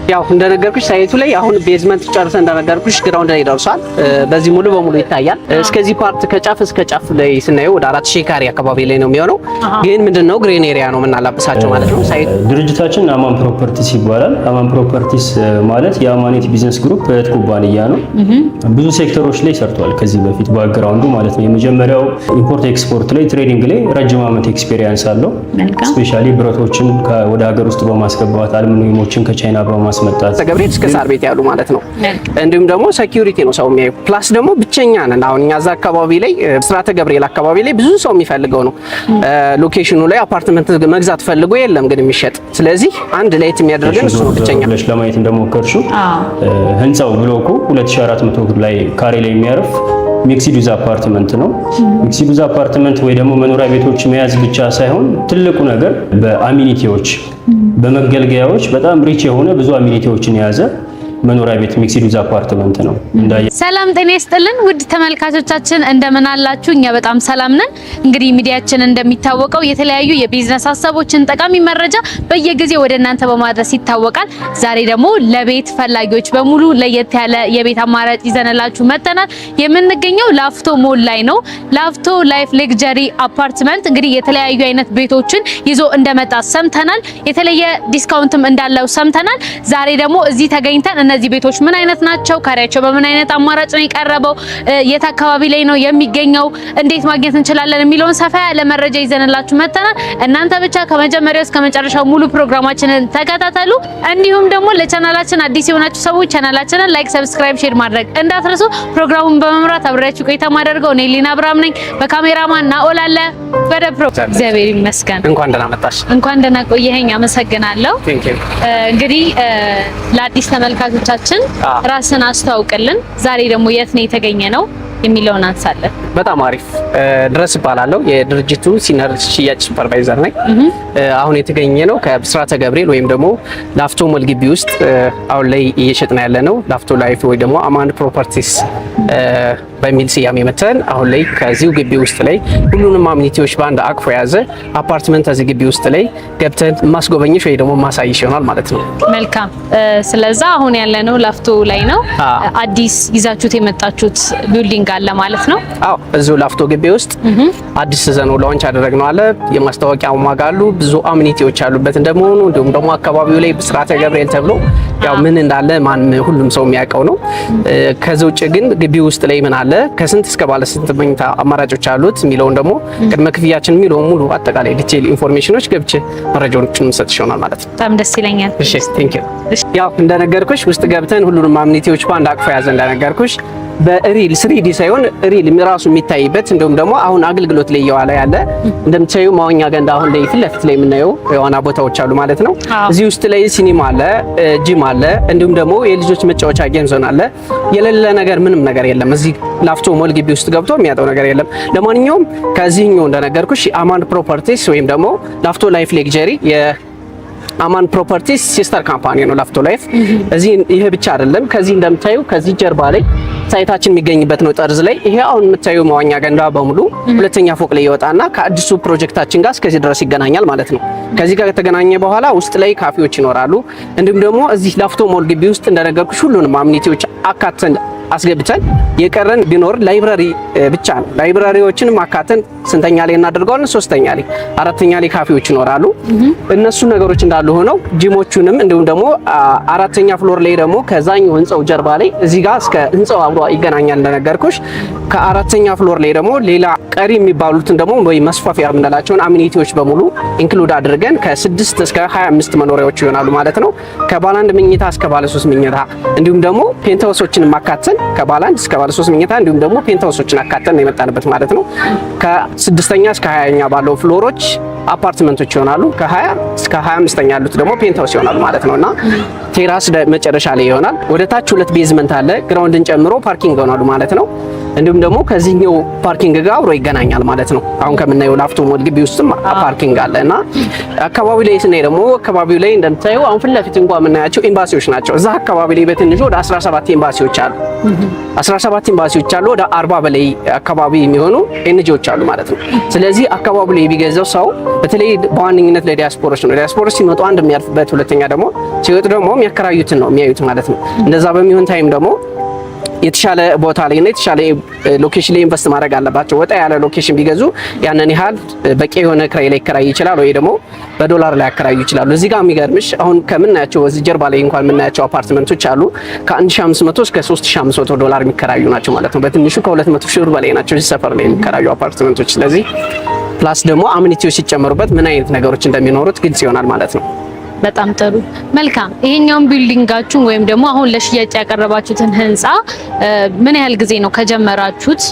ያው እንደነገርኩሽ ሳይቱ ላይ አሁን ቤዝመንት ጨርሰን እንደነገርኩሽ ግራውንድ ላይ ደርሷል። በዚህ ሙሉ በሙሉ ይታያል። እስከዚህ ፓርት ከጫፍ እስከ ጫፍ ላይ ስናየው ወደ 4000 ካሬ አካባቢ ላይ ነው የሚሆነው። ግን ምንድነው ግሪን ኤሪያ ነው የምናላብሳቸው ማለት ነው። ሳይቱ ድርጅታችን አማን ፕሮፐርቲስ ይባላል። አማን ፕሮፐርቲስ ማለት የአማኔት ቢዝነስ ግሩፕ እህት ኩባንያ ነው። ብዙ ሴክተሮች ላይ ሰርቷል ከዚህ በፊት ባክግራውንዱ ማለት ነው። የመጀመሪያው ኢምፖርት ኤክስፖርት ላይ ትሬዲንግ ላይ ረጅም ዓመት ኤክስፒሪየንስ አለው። ስፔሻሊ ብረቶችን ወደ ሀገር ውስጥ በማስገባት አሉሚኒየሞችን ከቻይና በማስመጣት ተገብሬት እስከ ሳር ቤት ያሉ ማለት ነው። እንዲሁም ደግሞ ሴኩሪቲ ነው ሰው የሚያዩ ፕላስ ደግሞ ብቸኛ ነን። አሁን እኛ እዛ አካባቢ ላይ ብስራተ ገብርኤል አካባቢ ላይ ብዙ ሰው የሚፈልገው ነው። ሎኬሽኑ ላይ አፓርትመንት መግዛት ፈልጎ የለም ግን የሚሸጥ። ስለዚህ አንድ ላይ የሚያደርገን እሱ ነው ብቸኛ። ለማየት እንደሞከርሽው ህንጻው ብሎኩ 2400 ላይ ካሬ ላይ የሚያርፍ ሚክስድ ዩዝ አፓርትመንት ነው። ሚክስድ ዩዝ አፓርትመንት ወይ ደግሞ መኖሪያ ቤቶች መያዝ ብቻ ሳይሆን ትልቁ ነገር በአሚኒቲዎች በመገልገያዎች በጣም ሪች የሆነ ብዙ አሚኒቲዎችን የያዘ መኖሪያ ቤት ሚክስድ ዩዝ አፓርትመንት ነው። ሰላም ጤና ይስጥልን ውድ ተመልካቾቻችን እንደምን አላችሁ? እኛ በጣም ሰላም ነን። እንግዲህ ሚዲያችን እንደሚታወቀው የተለያዩ የቢዝነስ ሀሳቦችን ጠቃሚ መረጃ በየጊዜው ወደ እናንተ በማድረስ ይታወቃል። ዛሬ ደግሞ ለቤት ፈላጊዎች በሙሉ ለየት ያለ የቤት አማራጭ ይዘንላችሁ መጥተናል። የምንገኘው ላፍቶ ሞል ላይ ነው። ላፍቶ ላይፍ ሌክዠሪ አፓርትመንት እንግዲህ የተለያዩ አይነት ቤቶችን ይዞ እንደመጣ ሰምተናል። የተለየ ዲስካውንትም እንዳለው ሰምተናል። ዛሬ ደግሞ እዚህ ተገኝተን እነዚህ ቤቶች ምን አይነት ናቸው፣ ካሬያቸው በምን አይነት አማራጭ ነው የቀረበው፣ የት አካባቢ ላይ ነው የሚገኘው፣ እንዴት ማግኘት እንችላለን የሚለውን ሰፋ ያለ መረጃ ይዘንላችሁ መጥተናል። እናንተ ብቻ ከመጀመሪያው እስከ መጨረሻው ሙሉ ፕሮግራማችንን ተከታተሉ። እንዲሁም ደግሞ ለቻናላችን አዲስ የሆናችሁ ሰዎች ቻናላችንን ላይክ፣ ሰብስክራይብ፣ ሼር ማድረግ እንዳትረሱ። ፕሮግራሙን በመምራት አብሬያችሁ ቆይታ ማደርገው እኔ ሊና አብርሃም ነኝ። በካሜራማን ናኦል አለ። ወደ ፕሮግራም እግዚአብሔር ይመስገን። እንኳን ደህና መጣሽ። እንኳን ደህና ቆየኸኝ። አመሰግናለሁ። እንግዲህ ለአዲስ ተመልካቾቻችን ራስን አስተዋውቅልን። ዛሬ ደግሞ የት ነው የተገኘ ነው የሚለውን አንሳለን። በጣም አሪፍ ድረስ እባላለሁ። የድርጅቱ ሲኒየር ሽያጭ ሱፐርቫይዘር ነኝ። አሁን የተገኘ ነው ከብስራተ ገብርኤል ወይም ደግሞ ላፍቶ ሞል ግቢ ውስጥ አሁን ላይ እየሸጥን ያለ ነው። ላፍቶ ላይፍ ወይ ደግሞ አማን ፕሮፐርቲስ በሚል ስያሜ መተን አሁን ላይ ከዚሁ ግቢ ውስጥ ላይ ሁሉንም አሚኒቲዎች በአንድ አቅፎ የያዘ አፓርትመንት እዚህ ግቢ ውስጥ ላይ ገብተን ማስጎበኝሽ ወይ ደግሞ ማሳይሽ ይሆናል ማለት ነው። መልካም። ስለዛ አሁን ያለነው ላፍቶ ላይ ነው። አዲስ ይዛችሁት የመጣችሁት ቢልዲንግ አለ ማለት ነው? አዎ፣ እዚሁ ላፍቶ ግቢ ውስጥ አዲስ ዘኖ ላውንች አደረግነው አለ። የማስታወቂያ ማጋሉ ብዙ አሚኒቲዎች ያሉበት እንደመሆኑ እንዲሁም ደግሞ አካባቢው ላይ ብስራተ ገብርኤል ተብሎ ያው ምን እንዳለ ማን ሁሉም ሰው የሚያውቀው ነው። ከዚህ ውጭ ግን ግቢ ውስጥ ላይ ምን አለ፣ ከስንት እስከ ባለ ስንት መኝታ አማራጮች አሉት የሚለውን ደግሞ ቅድመ ክፍያችን የሚለው ሙሉ አጠቃላይ ዲቴል ኢንፎርሜሽኖች ገብቼ መረጃዎችን መስጠት ይሆናል ማለት ነው። በጣም ደስ ይለኛል። እሺ፣ ቴንክ ዩ። ያው እንደነገርኩሽ ውስጥ ገብተን ሁሉንም አሚኒቲዎች በአንድ አቅፎ ያዘ እንደነገርኩሽ በሪል 3D ሳይሆን ሪል ራሱ የሚታይበት እንዲሁም ደግሞ አሁን አገልግሎት ላይ እየዋለ ያለ እንደምታዩ ማወኛ ገንዳ አሁን ላይ ፊት ለፊት ላይ የምናየው የዋና ቦታዎች አሉ ማለት ነው። እዚህ ውስጥ ላይ ሲኒማ አለ፣ ጂም አለ፣ እንዲሁም ደግሞ የልጆች መጫወቻ ጌም ዞን አለ። የሌለ ነገር ምንም ነገር የለም። እዚህ ላፍቶ ሞል ግቢ ውስጥ ገብቶ የሚያጠው ነገር የለም። ለማንኛውም ከዚህኛው እንደነገርኩሽ አማን ፕሮፐርቲስ ወይም ደግሞ ላፍቶ ላይፍ ሌክዠሪ አማን ፕሮፐርቲስ ሲስተር ካምፓኒ ነው ላፍቶ ላይፍ። እዚህ ይሄ ብቻ አይደለም። ከዚህ እንደምታዩ ከዚህ ጀርባ ላይ ሳይታችን የሚገኝበት ነው ጠርዝ ላይ ይሄ አሁን የምታዩ መዋኛ ገንዳ በሙሉ ሁለተኛ ፎቅ ላይ ይወጣና ከአዲሱ ፕሮጀክታችን ጋር እስከዚህ ድረስ ይገናኛል ማለት ነው። ከዚህ ጋር ከተገናኘ በኋላ ውስጥ ላይ ካፌዎች ይኖራሉ። እንዲሁም ደግሞ እዚህ ላፍቶ ሞል ግቢ ውስጥ እንደነገርኩሽ ሁሉንም አሚኒቲዎች አካተን አስገብተን የቀረን ቢኖር ላይብራሪ ብቻ ነው። ላይብራሪዎችንም አካተን ስንተኛ ላይ እናደርገዋለን? ሶስተኛ ላይ፣ አራተኛ ላይ ካፌዎች ይኖራሉ። እነሱ ነገሮች እንዳሉ ሆነው ጂሞቹንም እንዲሁም ደግሞ አራተኛ ፍሎር ላይ ደግሞ ከዛኛው ህንጻው ጀርባ ላይ እዚህ ጋር እስከ ህንጻው አብሮ ይገናኛል እንደነገርኩሽ። ከአራተኛ ፍሎር ላይ ደግሞ ሌላ ቀሪ የሚባሉትን ደግሞ ወይ መስፋፊያ የምንላቸውን አሚኒቲዎች በሙሉ ኢንክሉድ አድርገን ከ6 እስከ 25 መኖሪያዎች ይሆናሉ ማለት ነው። ከባለ 1 መኝታ እስከ ባለ 3 መኝታ እንዲሁም ደግሞ ፔንትሃውሶችን ማካተን ከባለ 1 እስከ ባለ 3 መኝታ እንዲሁም ደግሞ ፔንትሃውሶችን አካተን የመጣንበት ማለት ነው። ከ6ኛ እስከ 20ኛ ባለው ፍሎሮች አፓርትመንቶች ይሆናሉ። ከ20 እስከ 25ኛ ያሉት ደግሞ ፔንትሃውስ ይሆናሉ ማለት ነውና ቴራስ መጨረሻ ላይ ይሆናል። ወደ ታች 2 ቤዝመንት አለ፣ ግራውንድን ጨምሮ ፓርኪንግ ይሆናሉ ማለት ነው። እንዲሁም ደግሞ ከዚህኛው ፓርኪንግ ጋር አብሮ ይገናኛል ማለት ነው። አሁን ከምናየው ላፍቶ ሞል ግቢ ውስጥም ፓርኪንግ አለና አካባቢው ላይ ስናይ ደግሞ አካባቢው ላይ እንደምታዩ አሁን ፊት ለፊት እንኳን የምናያቸው ኤምባሲዎች ናቸው። እዛ አካባቢ ላይ በትንሹ ወደ 17 ኤምባሲዎች አሉ። 17 ኤምባሲዎች አሉ። ወደ 40 በላይ አካባቢ የሚሆኑ ኤንጂኦዎች አሉ ማለት ነው። ስለዚህ አካባቢው ላይ ቢገዛው ሰው በተለይ በዋነኝነት ለዲያስፖራዎች ነው። ዲያስፖራዎች ሲመጡ አንድ የሚያርፍበት፣ ሁለተኛ ደግሞ ሲወጡ ደግሞ የሚያከራዩትን ነው የሚያዩት ማለት ነው። እንደዛ በሚሆን ታይም ደግሞ የተሻለ ቦታ ላይ እና የተሻለ ሎኬሽን ላይ ኢንቨስት ማድረግ አለባቸው። ወጣ ያለ ሎኬሽን ቢገዙ ያንን ያህል በቂ የሆነ ክራይ ላይ ይከራይ ይችላል ወይ ደግሞ በዶላር ላይ ያከራዩ ይችላሉ። እዚህ ጋር የሚገርምሽ አሁን ከምናያቸው እዚህ ጀርባ ላይ እንኳን የምናያቸው አፓርትመንቶች አሉ ከ1500 እስከ 3500 ዶላር የሚከራዩ ናቸው ማለት ነው። በትንሹ ከ200 ሺህ ብር በላይ ናቸው እዚህ ሰፈር ላይ የሚከራዩ አፓርትመንቶች። ስለዚህ ፕላስ ደግሞ አሚኒቲዎች ሲጨመሩበት ምን አይነት ነገሮች እንደሚኖሩት ግልጽ ይሆናል ማለት ነው። በጣም ጥሩ መልካም። ይሄኛውን ቢልዲንጋችሁን ወይም ደግሞ አሁን ለሽያጭ ያቀረባችሁትን ህንጻ ምን ያህል ጊዜ ነው ከጀመራችሁት?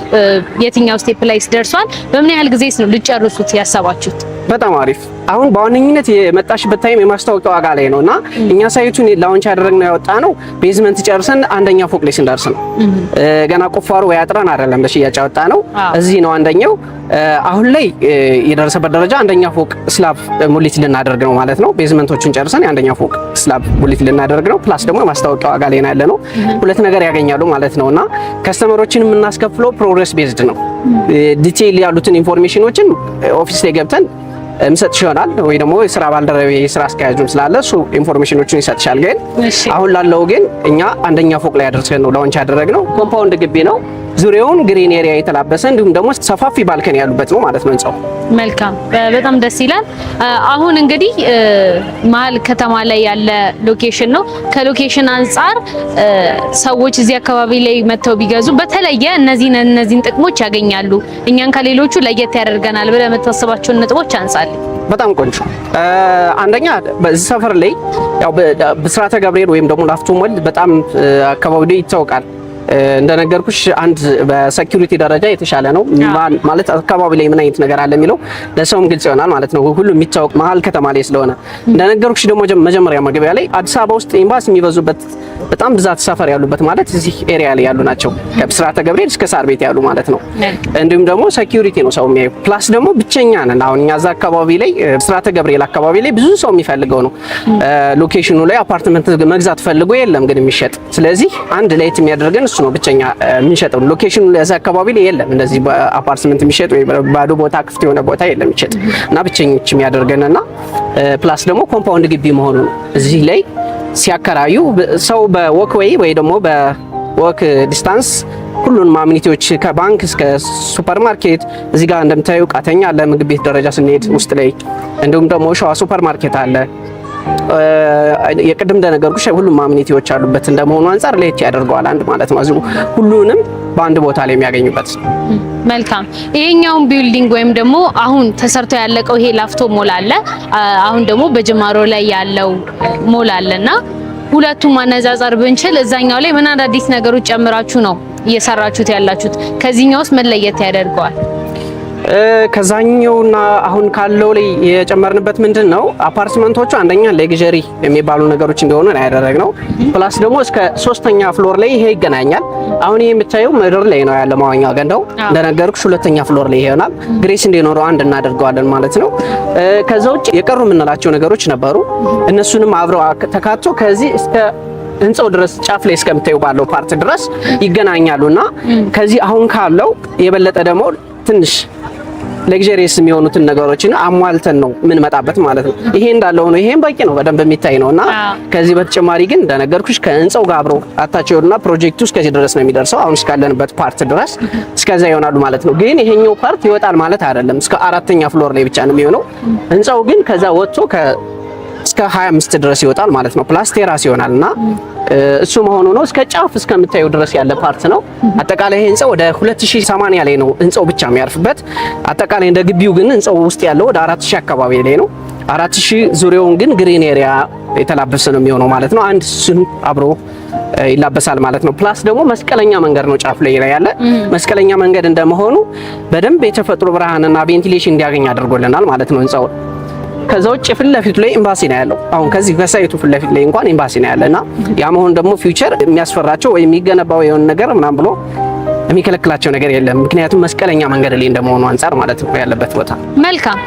የትኛው ስቴፕ ላይ ደርሷል? በምን ያህል ጊዜስ ነው ልጨርሱት ያሰባችሁት? በጣም አሪፍ። አሁን በዋነኝነት የመጣሽበት ታይም የማስታወቂያ ዋጋ ላይ ነውና እኛ ሳይቱን ላውንች ያደረግነው ያወጣነው ቤዝመንት ጨርሰን አንደኛ ፎቅ ላይ ስንደርስ ነው። ገና ቁፋሮ ወይ አጥረን አይደለም ለሽያጭ ያወጣነው። እዚህ ነው አንደኛው። አሁን ላይ የደረሰበት ደረጃ አንደኛ ፎቅ ስላብ ሙሊት ልናደርግ ነው ማለት ነው። ቤዝመንቶቹን ጨርሰን አንደኛ ፎቅ ስላብ ሙሊት ልናደርግ ነው። ፕላስ ደግሞ የማስታወቂያ ዋጋ ላይ ያለ ነው። ሁለት ነገር ያገኛሉ ማለት ነውና ከስተመሮችን የምናስከፍለው ፕሮግረስ ቤዝድ ነው። ዲቴይል ያሉትን ኢንፎርሜሽኖችን ኦፊስ ላይ ገብተን እንሰጥሽ ይሆናል ወይ ደግሞ የስራ ባልደረቤ የስራ አስኪያጁም ስላለ እሱ ኢንፎርሜሽኖችን ይሰጥሻል። ግን አሁን ላለው ግን እኛ አንደኛ ፎቅ ላይ አድርሰን ነው ላውንች ያደረግነው። ኮምፓውንድ ግቢ ነው። ዙሪያውን ግሪን ኤሪያ የተላበሰ እንዲሁም ደግሞ ሰፋፊ ባልከን ያሉበት ነው ማለት ነው ህንጻው። መልካም በጣም ደስ ይላል። አሁን እንግዲህ መሀል ከተማ ላይ ያለ ሎኬሽን ነው። ከሎኬሽን አንጻር ሰዎች እዚህ አካባቢ ላይ መተው ቢገዙ በተለየ እነዚህን ጥቅሞች ያገኛሉ፣ እኛን ከሌሎቹ ለየት ያደርገናል ብለህ የምታስባቸውን ነጥቦች አንጻልኝ። በጣም ቆንጆ። አንደኛ በዚህ ሰፈር ላይ ያው ብስራተ ገብርኤል ወይም ደግሞ ላፍቶ ሞል በጣም አካባቢ ላይ ይታወቃል። እንደነገርኩሽ አንድ በሴኩሪቲ ደረጃ የተሻለ ነው ማለት አካባቢ ላይ ምን አይነት ነገር አለ የሚለው ለሰውም ግልጽ ይሆናል ማለት ነው። ሁሉ የሚታወቅ መሀል ከተማ ላይ ስለሆነ እንደነገርኩሽ ደግሞ መጀመሪያ መግቢያ ላይ አዲስ አበባ ውስጥ ኤምባሲ የሚበዙበት በጣም ብዛት ሰፈር ያሉበት ማለት እዚህ ኤሪያ ላይ ያሉ ናቸው። ከብስራተ ገብርኤል እስከ ሳር ቤት ያሉ ማለት ነው። እንዲሁም ደግሞ ሴኩሪቲ ነው ሰው የሚያዩ። ፕላስ ደግሞ ብቸኛ ነን። አሁን እኛ እዛ አካባቢ ላይ ብስራተ ገብርኤል አካባቢ ላይ ብዙ ሰው የሚፈልገው ነው። ሎኬሽኑ ላይ አፓርትመንት መግዛት ፈልጎ የለም ግን የሚሸጥ። ስለዚህ አንድ ላይ የሚያደርገን እሱ ነው ብቸኛ የምንሸጠው። ሎኬሽኑ ለዛ አካባቢ ላይ የለም እንደዚህ በአፓርትመንት የሚሸጥ ወይ ባዶ ቦታ ክፍት የሆነ ቦታ የለም የሚሸጥ እና ብቸኞች የሚያደርገንና ፕላስ ደግሞ ኮምፓውንድ ግቢ መሆኑ ነው። እዚህ ላይ ሲያከራዩ ሰው በወክ ወይ ደግሞ በወክ ዲስታንስ ሁሉንም አሚኒቲዎች ከባንክ እስከ ሱፐርማርኬት እዚህ ጋር እንደምታዩ ቃተኛ አለ። ምግብ ቤት ደረጃ ስንሄድ ውስጥ ላይ እንዲሁም ደግሞ ሸዋ ሱፐርማርኬት አለ። የቅድም እንደነገርኩሽ ሁሉም አሚኒቲዎች አሉበት እንደመሆኑ አንፃር ለየት ያደርገዋል አንድ ማለት ነው። እዚሁ ሁሉንም በአንድ ቦታ ላይ የሚያገኙበት። መልካም። ይሄኛውን ቢልዲንግ ወይም ደግሞ አሁን ተሰርቶ ያለቀው ይሄ ላፍቶ ሞል አለ፣ አሁን ደግሞ በጅማሮ ላይ ያለው ሞል አለና ሁለቱም ማነጻጸር ብንችል እዛኛው ላይ ምን አዳዲስ ነገሮች ጨምራችሁ ነው እየሰራችሁት ያላችሁት? ከዚህኛውስ ምን ለየት ያደርገዋል? ከዛኛውና አሁን ካለው ላይ የጨመርንበት ምንድን ነው? አፓርትመንቶቹ አንደኛ ሌግዠሪ የሚባሉ ነገሮች እንደሆነ ነው ያደረግነው። ፕላስ ደግሞ እስከ 3ኛ ፍሎር ላይ ይሄ ይገናኛል። አሁን ይሄ የምታየው ምድር ላይ ነው ያለ ማዋኛ ገንዳው። እንደነገርኩሽ 2ኛ ፍሎር ላይ ይሆናል። ግሬስ እንዲኖረው አንድ እናደርገዋለን ማለት ነው። ከዛ ውጭ የቀሩ የምንላቸው ነገሮች ነበሩ። እነሱንም አብረው ተካቶ ከዚህ እስከ ህንጻው ድረስ ጫፍ ላይ እስከምታዩ ባለው ፓርት ድረስ ይገናኛሉና ከዚህ አሁን ካለው የበለጠ ደግሞ ትንሽ ሌግዠሪየስ የሚሆኑትን ነገሮችን አሟልተን ነው የምንመጣበት ማለት ነው። ይሄ እንዳለው ነው። ይሄም በቂ ነው፣ በደንብ የሚታይ ነውና ከዚህ በተጨማሪ ግን እንደነገርኩሽ ከህንጻው ጋር አብሮ አታቸውና ፕሮጀክቱ እስከዚህ ድረስ ነው የሚደርሰው። አሁን እስካለንበት ፓርት ድረስ እስከዛ ይሆናሉ ማለት ነው። ግን ይሄኛው ፓርት ይወጣል ማለት አይደለም። እስከ 4ኛ ፍሎር ላይ ብቻ ነው የሚሆነው። ህንጻው ግን ከዛ ወጥቶ እስከ 25 ድረስ ይወጣል ማለት ነው። ፕላስ ቴራስ ይሆናልና እሱ መሆኑ ነው። እስከ ጫፍ እስከምታዩ ድረስ ያለ ፓርት ነው። አጠቃላይ ህንጻው ወደ 2080 ላይ ነው ህንጻው ብቻ የሚያርፍበት። አጠቃላይ እንደ ግቢው ግን ህንጻው ውስጥ ያለው ወደ 4000 አካባቢ ላይ ነው። 4000 ዙሪያውን ግን ግሪን ኤሪያ የተላበሰ ነው የሚሆነው ማለት ነው። አንድ እሱን አብሮ ይላበሳል ማለት ነው። ፕላስ ደግሞ መስቀለኛ መንገድ ነው ጫፍ ላይ ያለ። መስቀለኛ መንገድ እንደመሆኑ በደንብ የተፈጥሮ ብርሃንና ቬንቲሌሽን እንዲያገኝ አድርጎልናል ማለት ነው ህንጻው። ከዛ ውጭ ፊት ለፊቱ ላይ ኤምባሲ ነው ያለው። አሁን ከዚህ ከሳይቱ ፊት ለፊት ላይ እንኳን ኤምባሲ ነው ያለና ያ መሆን ደግሞ ፊውቸር የሚያስፈራቸው ወይ የሚገነባው የሆነ ነገር ምናምን ብሎ የሚከለክላቸው ነገር የለም። ምክንያቱም መስቀለኛ መንገድ ላይ እንደመሆኑ አንፃር ማለት ነው ያለበት ቦታ። መልካም።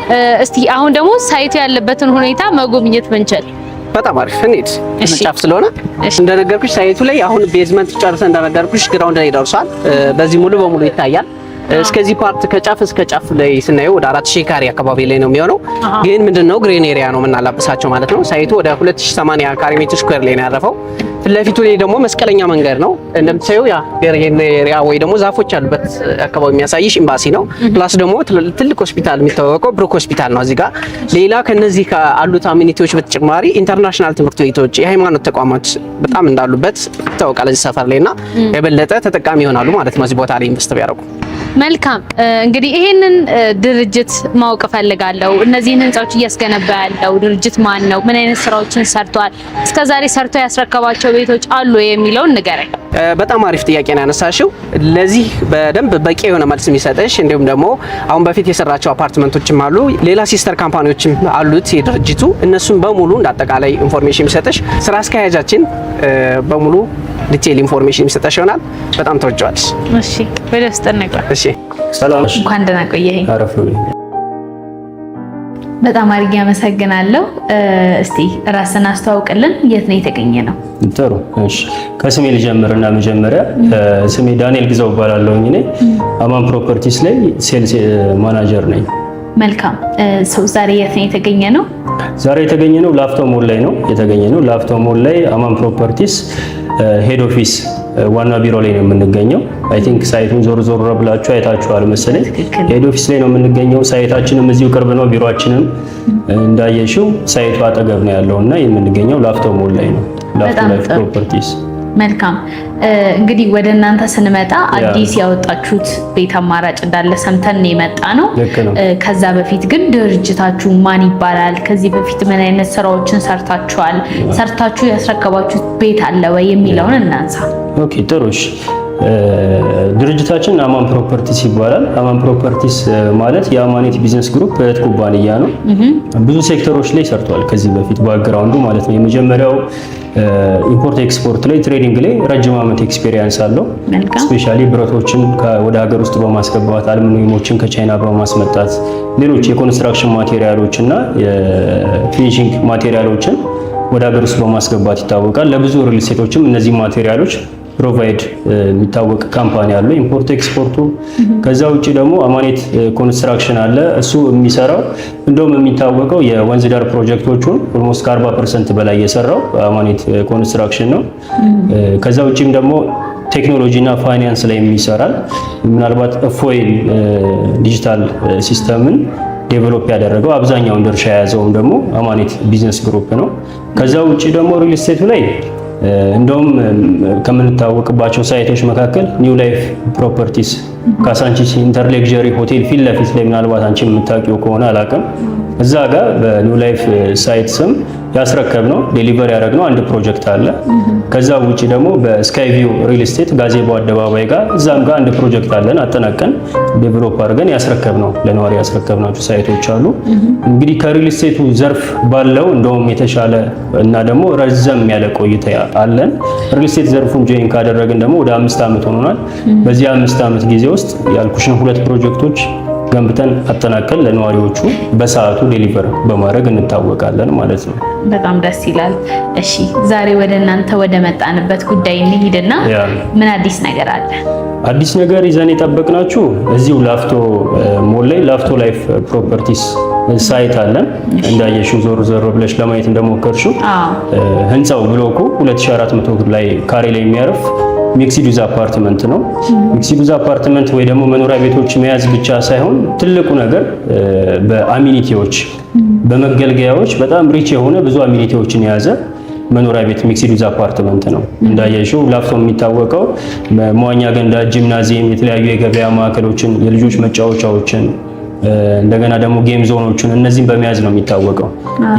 እስቲ አሁን ደግሞ ሳይቱ ያለበትን ሁኔታ መጎብኘት ብንችል በጣም አሪፍ። እንዴት ጫፍ ስለሆነ እንደነገርኩሽ ሳይቱ ላይ አሁን ቤዝመንት ጨርሰን እንደነገርኩሽ ግራውንድ ላይ ደርሷል። በዚህ ሙሉ በሙሉ ይታያል። እስከዚህ ፓርት ከጫፍ እስከ ጫፍ ላይ ስናየው ወደ 4000 ካሬ አካባቢ ላይ ነው የሚሆነው። ግን ምንድነው ግሪን ኤሪያ ነው የምናላብሳቸው ማለት ነው። ሳይቱ ወደ 2080 ካሬ ሜትር ስኩዌር ላይ ነው ያረፈው። ፊትለፊቱ ላይ ደግሞ መስቀለኛ መንገድ ነው እንደምታዩ። ያ ግሪን ኤሪያ ወይ ደግሞ ዛፎች ያሉበት አካባቢ የሚያሳይሽ ኤምባሲ ነው። ፕላስ ደግሞ ትልቅ ሆስፒታል የሚታወቀው ብሩክ ሆስፒታል ነው እዚህ ጋር። ሌላ ከነዚህ ካሉት አሚኒቲዎች በተጨማሪ ኢንተርናሽናል ትምህርት ቤቶች፣ የሃይማኖት ተቋማት በጣም እንዳሉበት ይታወቃል እዚህ ሰፈር ላይና የበለጠ ተጠቃሚ ይሆናሉ ማለት ነው እዚህ ቦታ ላይ ኢንቨስት ቢያደርጉ። መልካም እንግዲህ ይሄንን ድርጅት ማወቅ ፈልጋለሁ። እነዚህን ህንጻዎች እያስገነባ ያለው ድርጅት ማን ነው? ምን አይነት ስራዎችን ሰርቷል? እስከዛሬ ሰርቶ ያስረከባቸው ቤቶች አሉ የሚለውን ንገረኝ። በጣም አሪፍ ጥያቄ ነው ያነሳሽው። ለዚህ በደንብ በቂ የሆነ መልስ የሚሰጥሽ እንዲሁም ደግሞ አሁን በፊት የሰራቸው አፓርትመንቶችም አሉ፣ ሌላ ሲስተር ካምፓኒዎችም አሉት የድርጅቱ። እነሱም በሙሉ እንዳጠቃላይ ኢንፎርሜሽን የሚሰጥሽ ስራ አስኪያጃችን በሙሉ ዲቴይል ኢንፎርሜሽን የሚሰጥሽ ይሆናል። በጣም ተወጫለሽ። እሺ ወደ ውስጥ እንግባ። እሺ ሰላም። እንኳን ደህና ቆየኸኝ። አረፍ። በጣም አድርጌ አመሰግናለሁ። እስቲ ራስን አስተዋውቅልን። የት ነው የተገኘ ነው? ጥሩ። እሺ ከስሜ ልጀምርና መጀመሪያ ስሜ ዳንኤል ግዛው እባላለሁኝ። እኔ አማን ፕሮፐርቲስ ላይ ሴልስ ማናጀር ነኝ። መልካም። ዛሬ የት ነው የተገኘ ነው? ዛሬ የተገኘ ነው ላፍቶ ሞል ላይ ነው የተገኘ ነው። ላፍቶ ሞል ላይ አማን ፕሮፐርቲስ ሄድ ኦፊስ ዋና ቢሮ ላይ ነው የምንገኘው። አይ ቲንክ ሳይቱን ዞር ብላችሁ አይታችኋል መሰለኝ። ሄድ ኦፊስ ላይ ነው የምንገኘው። ሳይታችንም እዚሁ ቅርብ ነው። ቢሮአችንም እንዳየሽው ሳይቱ አጠገብ ነው ያለውና የምንገኘው ላፍቶ ሞል ላይ ነው። ላፍቶ ላይፍ ፕሮፐርቲስ። መልካም እንግዲህ ወደ እናንተ ስንመጣ አዲስ ያወጣችሁት ቤት አማራጭ እንዳለ ሰምተን የመጣ ነው። ከዛ በፊት ግን ድርጅታችሁ ማን ይባላል? ከዚህ በፊት ምን አይነት ስራዎችን ሰርታችኋል? ሰርታችሁ ያስረከባችሁት ቤት አለ ወይ የሚለውን እናንሳ። ኦኬ ጥሩ። እሺ ድርጅታችን አማን ፕሮፐርቲስ ይባላል። አማን ፕሮፐርቲስ ማለት የአማኔት ቢዝነስ ግሩፕ እህት ኩባንያ ነው። ብዙ ሴክተሮች ላይ ሰርቷል ከዚህ በፊት ባክግራውንዱ ማለት ነው። የመጀመሪያው ኢምፖርት ኤክስፖርት ላይ ትሬዲንግ ላይ ረጅም ዓመት ኤክስፔሪየንስ አለው። ስፔሻሊ ብረቶችን ወደ ሀገር ውስጥ በማስገባት አሉሚኒየሞችን ከቻይና በማስመጣት ሌሎች የኮንስትራክሽን ማቴሪያሎች እና የፊኒሺንግ ማቴሪያሎችን ወደ ሀገር ውስጥ በማስገባት ይታወቃል። ለብዙ ሪል ስቴቶችም እነዚህ ማቴሪያሎች ፕሮቫይድ የሚታወቅ ካምፓኒ አለ ኢምፖርት ኤክስፖርቱ። ከዛ ውጪ ደግሞ አማኔት ኮንስትራክሽን አለ። እሱ የሚሰራው እንደውም የሚታወቀው የወንዝ ዳር ፕሮጀክቶቹን ኦልሞስት ከ40% በላይ የሰራው አማኔት ኮንስትራክሽን ነው። ከዛ ውጪም ደግሞ ቴክኖሎጂ እና ፋይናንስ ላይ የሚሰራል። ምናልባት ፎይል ዲጂታል ሲስተምን ዴቨሎፕ ያደረገው አብዛኛውን ድርሻ የያዘውም ደግሞ አማኔት ቢዝነስ ግሩፕ ነው። ከዛ ውጪ ደግሞ ሪል ስቴቱ ላይ እንደውም ከምንታወቅባቸው ሳይቶች መካከል ኒው ላይፍ ፕሮፐርቲስ ካሳንቺስ ኢንተርሌክዠሪ ሆቴል ፊት ለፊት ላይ ምናልባት አንቺ የምታውቂው ከሆነ አላውቅም፣ እዛ ጋር በኒው ላይፍ ሳይት ስም ያስረከብነው ዴሊቨር ያደረግነው አንድ ፕሮጀክት አለ። ከዛ ውጪ ደግሞ በስካይ ቪው ሪል ስቴት ጋዜቦ አደባባይ ጋር እዛም ጋር አንድ ፕሮጀክት አለን አጠናቀን ዴቨሎፕ አድርገን ያስረከብነው ለነዋሪ ያስረከብናቸው ሳይቶች አሉ። እንግዲህ ከሪል ስቴቱ ዘርፍ ባለው እንደውም የተሻለ እና ደግሞ ረዘም ያለ ቆይታ አለን። ሪል ስቴት ዘርፉን ጆይን ካደረግን ደግሞ ወደ 5 ዓመት ሆኖናል። በዚህ 5 ዓመት ጊዜ ውስጥ ያልኩሽን 2 ፕሮጀክቶች ገንብተን አጠናቀን ለነዋሪዎቹ በሰዓቱ ዴሊቨር በማድረግ እንታወቃለን ማለት ነው። በጣም ደስ ይላል። እሺ ዛሬ ወደ እናንተ ወደ መጣንበት ጉዳይ እንሂድና ምን አዲስ ነገር አለ? አዲስ ነገር ይዘን የጠበቅናችሁ እዚሁ ላፍቶ ሞል ላይ ላፍቶ ላይፍ ፕሮፐርቲስ ሳይት አለን። እንዳየሽው ዞር ብለሽ ለማየት እንደሞከርሽው ህንጻው ብሎኩ 2400 ላይ ካሬ ላይ የሚያርፍ ሚክስድ ዩዝ አፓርትመንት ነው። ሚክስድ ዩዝ አፓርትመንት ወይ ደግሞ መኖሪያ ቤቶች መያዝ ብቻ ሳይሆን ትልቁ ነገር በአሚኒቲዎች በመገልገያዎች በጣም ሪች የሆነ ብዙ አሚኒቲዎችን የያዘ መኖሪያ ቤት ሚክስድ ዩዝ አፓርትመንት ነው። እንዳየሽው ላፍቶ የሚታወቀው መዋኛ ገንዳ፣ ጂምናዚየም፣ የተለያዩ የገበያ ማዕከሎችን፣ የልጆች መጫወቻዎችን እንደገና ደግሞ ጌም ዞኖችን እነዚህን በመያዝ ነው የሚታወቀው።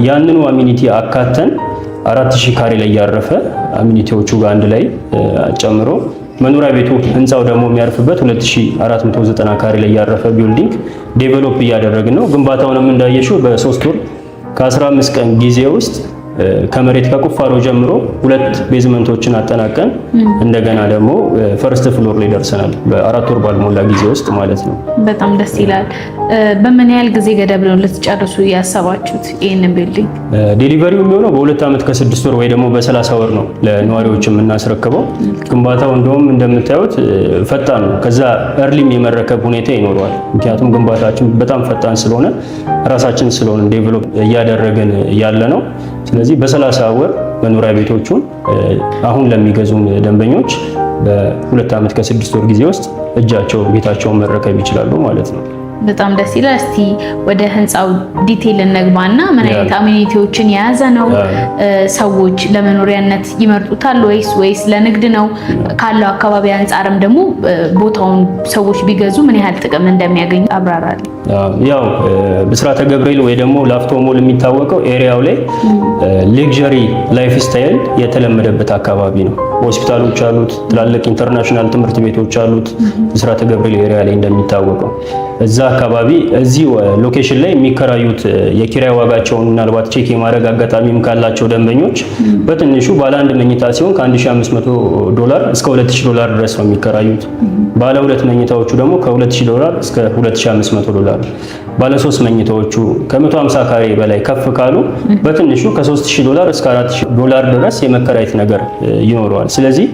ያንኑ አሚኒቲ አካተን 4000 ካሬ ላይ ያረፈ አሚኒቲዎቹ ጋር አንድ ላይ ጨምሮ መኖሪያ ቤቱ ህንጻው ደግሞ የሚያርፍበት 2490 ካሬ ላይ ያረፈ ቢልዲንግ ዴቨሎፕ እያደረግን ነው። ግንባታውንም እንዳየሽው በ3 ወር ከ15 ቀን ጊዜ ውስጥ ከመሬት ከቁፋሮ ጀምሮ 2 ቤዝመንቶችን አጠናቀን እንደገና ደግሞ ፈርስት ፍሎር ላይ ደርሰናል በ4 ወር ባልሞላ ጊዜ ውስጥ ማለት ነው። በጣም ደስ ይላል። በምን ያህል ጊዜ ገደብ ነው ልትጨርሱ ያሰባችሁት ይሄንን ቢልዲንግ? ዴሊቨሪው የሚሆነው በ2 ዓመት ከ6 ወር ወይ ደግሞ በ30 ወር ነው ለነዋሪዎች የምናስረክበው። ግንባታው እንደውም እንደምታዩት ፈጣን ነው። ከዛ እርሊም የመረከብ ሁኔታ ይኖረዋል። ምክንያቱም ግንባታችን በጣም ፈጣን ስለሆነ ራሳችን ስለሆነ ዴቨሎፕ እያደረግን ያለ ነው። ስለዚህ በ30 ወር መኖሪያ ቤቶቹን አሁን ለሚገዙን ደንበኞች በ2 ዓመት ከ6 ወር ጊዜ ውስጥ እጃቸው ቤታቸውን መረከብ ይችላሉ ማለት ነው። በጣም ደስ ይላል። እስቲ ወደ ህንጻው ዲቴል እንግባና ምን አይነት አሚኒቲዎችን የያዘ ነው? ሰዎች ለመኖሪያነት ይመርጡታል ወይስ ለንግድ ነው? ካለው አካባቢ አንጻርም ደግሞ ቦታውን ሰዎች ቢገዙ ምን ያህል ጥቅም እንደሚያገኙ አብራራል። ያው ብስራተ ገብርኤል ወይ ደግሞ ላፍቶ ሞል የሚታወቀው ኤሪያው ላይ ሌክዠሪ ላይፍ ስታይል የተለመደበት አካባቢ ነው። ሆስፒታሎች አሉት፣ ትላልቅ ኢንተርናሽናል ትምህርት ቤቶች አሉት። ብስራተ ገብርኤል ኤሪያ ላይ እንደሚታወቀው እዛ አካባቢ እዚህ ሎኬሽን ላይ የሚከራዩት የኪራይ ዋጋቸውን ምናልባት ቼክ የማድረግ አጋጣሚም ካላቸው ደንበኞች በትንሹ ባለ 1 መኝታ ሲሆን $1500 እስከ $2000 ድረስ ነው የሚከራዩት። ባለ 2 መኝታዎቹ ደግሞ $2000 እስከ $2500፣ ባለ 3 መኝታዎቹ ከ150 ካሬ በላይ ከፍ ካሉ በትንሹ ከ$3000 እስከ $4000 ድረስ የመከራየት ነገር ይኖረዋል። ስለዚህ